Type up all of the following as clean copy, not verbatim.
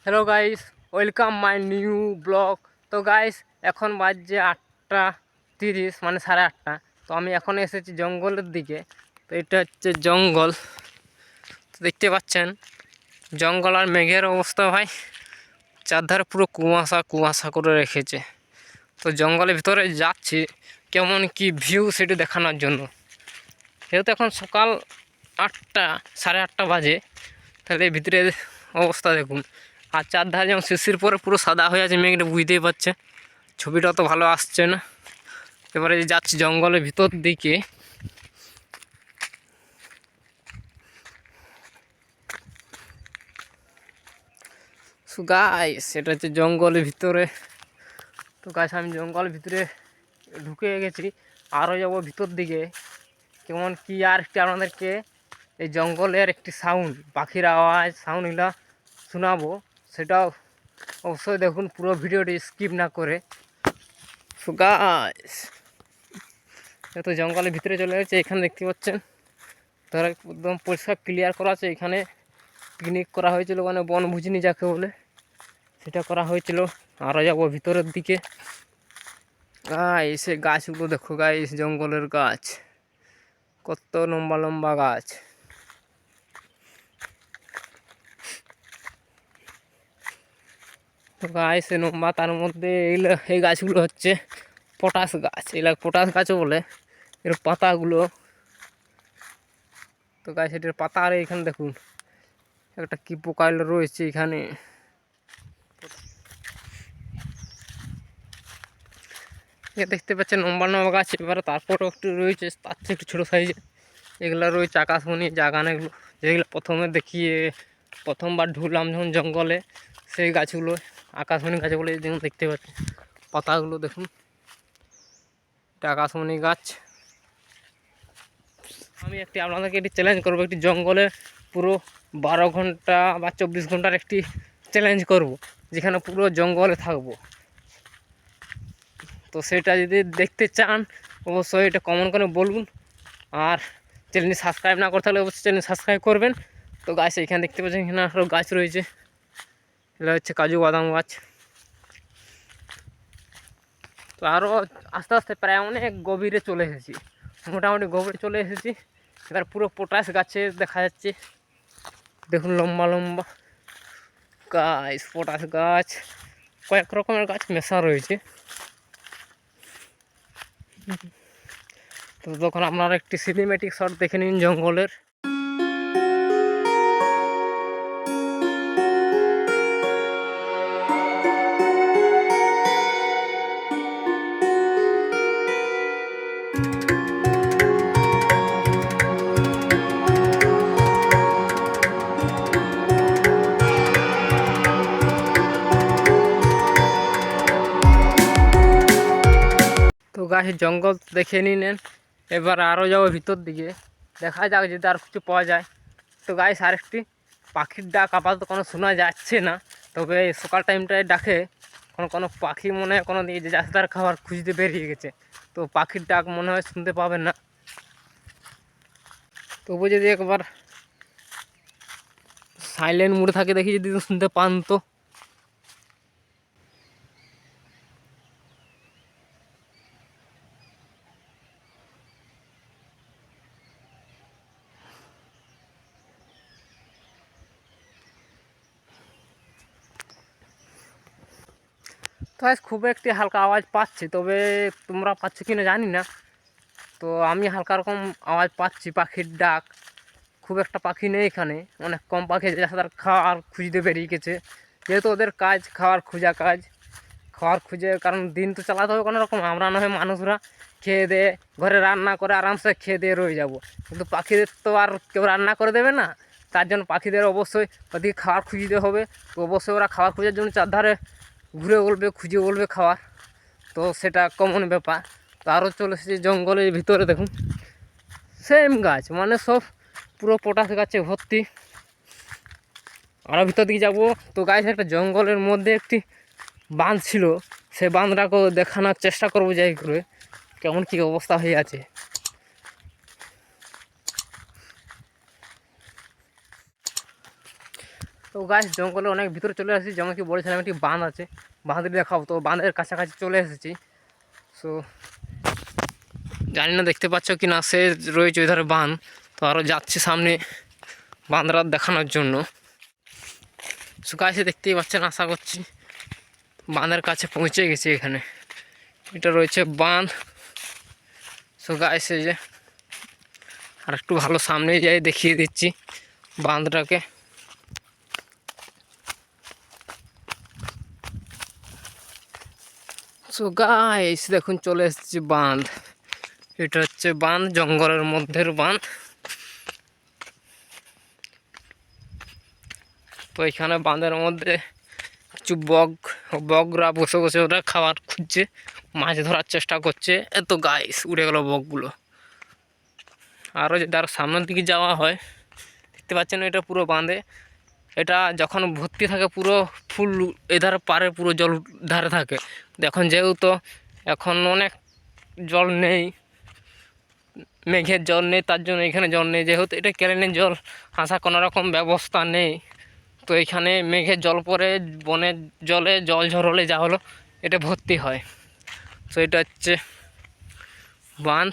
Hello guys, welcome my new blog. তো guys, এখন বাজছে 8:30, মানে 8:30। তো আমি এখন এসেছি জঙ্গলের দিকে। তো এটা হচ্ছে জঙ্গল, তো দেখতে পাচ্ছেন জঙ্গল আর মেঘের অবস্থা ভাই, চারধারে পুরো কুয়াশা কুয়াশা করে রেখেছে। তো জঙ্গলের ভিতরে যাচ্ছি কেমন কি ভিউ সেটি দেখানোর জন্য। যেহেতু এখন সকাল 8টা, 8:30 বাজে, তাহলে ভিতরে অবস্থা দেখুন। আর চারধারে যেমন শিশির পরে পুরো সাদা হয়ে আছে মেঘটা, বুঝতেই পারছে। ছবিটা তো ভালো আসছে না। এবারে যাচ্ছি জঙ্গলের ভিতর দিকে। গাইস, এটা হচ্ছে জঙ্গলের ভিতরে। তো গাইস, আমি জঙ্গলের ভিতরে ঢুকে গেছি, আরও যাবো ভিতর দিকে। কেমন কি আর একটি আপনাদেরকে এই জঙ্গলের একটি সাউন্ড, পাখির আওয়াজ, সাউন্ডগুলো শোনাবো। সেটাও অবশ্যই দেখুন, পুরো ভিডিওটি স্কিপ না করে। সো গাইস, তো জঙ্গলের ভিতরে চলে গেছে। এখানে দেখতে পাচ্ছেন ধর একদম পরিষ্কার ক্লিয়ার করা আছে। এখানে পিকনিক করা হয়েছিল, মানে বনভোজনী যাকে বলে, সেটা করা হয়েছিল। আরও যাবো ভিতরের দিকে। এসে গাছগুলো দেখো গাইস, জঙ্গলের গাছ, কত লম্বা লম্বা গাছ। তো গাছ লম্বা, তার মধ্যে এই গাছগুলো হচ্ছে পটাশ গাছ। এগুলো পটাশ গাছও বলে। এর পাতাগুলো, তো গাছ এটার পাতা, আর এখানে দেখুন একটা কি পোকা রয়েছে এখানে। দেখতে পাচ্ছেন লম্বা লম্বা গাছ। এবারে তারপরেও একটু রয়েছে তার চেয়ে একটু ছোটো সাইজে, এগুলো রয়েছে আকাশমণি জাগানেগুলো, যেগুলো প্রথমে দেখিয়ে প্রথমবার ঢুকলাম যখন জঙ্গলে, সেই গাছগুলো আকাশমণি গাছ বলে। যেমন দেখতে পাচ্ছেন পাতাগুলো দেখুন, এটা আকাশমণি গাছ। আমি আপনাদেরকে একটি চ্যালেঞ্জ করবো, একটি জঙ্গলে পুরো 12 ঘন্টা বা 24 ঘন্টার একটি চ্যালেঞ্জ করব, যেখানে পুরো জঙ্গলে থাকবো। তো সেটা যদি দেখতে চান অবশ্যই এটা কমেন্ট করে বলুন। আর চ্যানেলটি সাবস্ক্রাইব না করতে হলে অবশ্যই চ্যানেল সাবস্ক্রাইব করবেন। তো গাছ এখানে দেখতে পাচ্ছেন, এখানে আরও গাছ রয়েছে। এটা হচ্ছে কাজু বাদাম গাছ। তো আরও আস্তে আস্তে প্রায় অনেক গভীরে চলে এসেছি, মোটামুটি গভীরে চলে এসেছি। এবার পুরো পটাশ গাছে দেখা যাচ্ছে, দেখুন লম্বা লম্বা গাছ, পটাশ গাছ, কয়েক রকমের গাছ মেশা রয়েছে। তো তখন আপনারা একটি সিনেমেটিক শট দেখে নিন জঙ্গলের। তো গাছ জঙ্গল দেখে নিলেন, এবার আরও যাবো ভিতর দিকে, দেখা যাক যদি আর কিছু পাওয়া যায়। তো গাছ আরেকটি পাখির ডাক আপাতত কোনো শোনা যাচ্ছে না, তবে সকাল টাইমটায় ডাকে কোনো কোনো পাখি, মনে হয় কোনো দিকে যাচ্ছে তার খাবার খুঁজতে বেরিয়ে গেছে। তো পাখির ডাক মনে হয় শুনতে পাবেন না, তবু যদি একবার সাইলেন্ট মুডে থাকে দেখি যদি শুনতে পান। তো তো আজ খুব একটি হালকা আওয়াজ পাচ্ছি, তবে তোমরা পাচ্ছ কি না জানি না। তো আমি হালকা রকম আওয়াজ পাচ্ছি পাখির ডাক। খুব একটা পাখি নেই এখানে, অনেক কম পাখি আছে, যারা তার খাওয়ার খুঁজতে বেরিয়ে গেছে। যেহেতু ওদের কাজ খাওয়ার খোঁজা কাজ, খাওয়ার খুঁজে, কারণ দিন তো চালাতে হবে কোনো রকম। আমরা নয় মানুষরা খেয়ে দিয়ে ঘরে রান্না করে আরামসে খেয়ে দিয়ে রয়ে যাব, কিন্তু পাখিদের তো আর কেউ রান্না করে দেবে না। তার জন্য পাখিদের অবশ্যই ওদিকে খাবার খুঁজতে হবে। তো অবশ্যই ওরা খাবার খোঁজার জন্য চারধারে ঘুরে বলবে, খুঁজে বলবে খাবার। তো সেটা কমন ব্যাপার। তো আরও চলে এসেছে জঙ্গলের ভিতরে, দেখুন সেম গাছ, মানে সব পুরো পটাশ গাছে ভর্তি। আরও ভিতর দিকে যাবো। তো গাছ একটা জঙ্গলের মধ্যে একটি বাঁধ ছিল, সেই বাঁধটাকেও দেখানোর চেষ্টা করবো যাই করে কেমন কী অবস্থা হয়ে আছে। তো তো গাছ জঙ্গলে অনেক ভিতরে চলে আসছি, যেমন কি বলেছিলাম একটি বাঁধ আছে, বাঁধটি দেখাও। তো বাঁধের কাছাকাছি চলে এসেছি। সো জানি না দেখতে পাচ্ছ কি না, সে রয়েছে ওই ধারে বাঁধ। তো আরও যাচ্ছি সামনে বাঁধরাত দেখানোর জন্য। সো গাছে দেখতেই পাচ্ছেন, আশা করছি বাঁধের কাছে পৌঁছে গেছি। এখানে এটা রয়েছে বাঁধ। সো গাছে যে আর একটু ভালো সামনে যাই দেখিয়ে দিচ্ছি বাঁধটাকে। সো গাইস দেখুন চলে এসেছি বাঁধ। এটা হচ্ছে বাঁধ, জঙ্গলের মধ্যের বাঁধ। তো এখানে বাঁধের মধ্যে কিছু বগরা বসে বসে ওরা খাবার খুঁজছে, মাছ ধরার চেষ্টা করছে। এত গাইস উড়ে গেল বকগুলো। আরও যদি আরও সামনের দিকে যাওয়া হয়, দেখতে পাচ্ছেন এটা পুরো বাঁধে। এটা যখন ভর্তি থাকে পুরো ফুল এধারে পারে পুরো জল ধারে থাকে। এখন যেহেতু এখন অনেক জল নেই, মেঘের জল নেই, তার জন্য এখানে জল নেই। যেহেতু এটা ক্যানেলের জল আসা কোনো রকম ব্যবস্থা নেই, তো এখানে মেঘের জল পরে বনের জলে জল ঝড় হলে যা হলো এটা ভর্তি হয়। তো এটা হচ্ছে বাঁধ।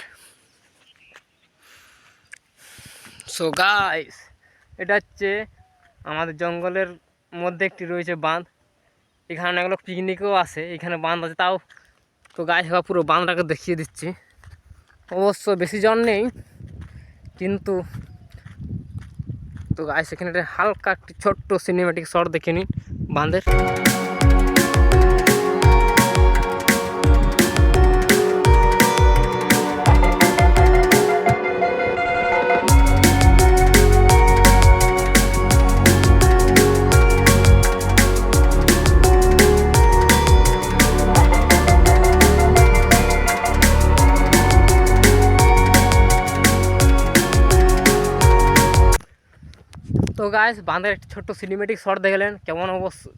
সো গাইস এটা হচ্ছে আমাদের জঙ্গলের মধ্যে একটি রয়েছে বাঁধ। এখানে এগুলো পিকনিকও আসে, এখানে বাঁধ আছে তাও। তো গাইস পুরো বাঁধটাকে দেখিয়ে দিচ্ছি। অবশ্য বেশি জল নেই, কিন্তু তো গাইস এখানে একটা হালকা একটি ছোট্ট সিনেমেটিক শট দেখে নিন বাঁধের। তো গাইস বাঁধের একটি ছোট্ট সিনেমেটিক শট দেখলেন,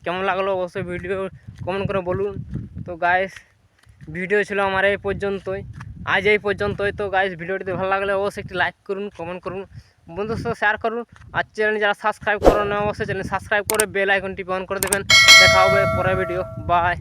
কেমন লাগলো অবশ্যই ভিডিও কমেন্ট করে বলুন। তো গাইস ভিডিও ছিল আমার এই পর্যন্তই, আজ এই পর্যন্তই। তো গাইস ভিডিওটিতে ভালো লাগলে অবশ্যই একটি লাইক করুন, কমেন্ট করুন, বন্ধুদের সাথে শেয়ার করুন। আর চ্যানেল যারা সাবস্ক্রাইব করেন অবশ্যই চ্যানেল সাবস্ক্রাইব করে বেল আইকনটি অন করে দেবেন। দেখা হবে পরের ভিডিও। বাই।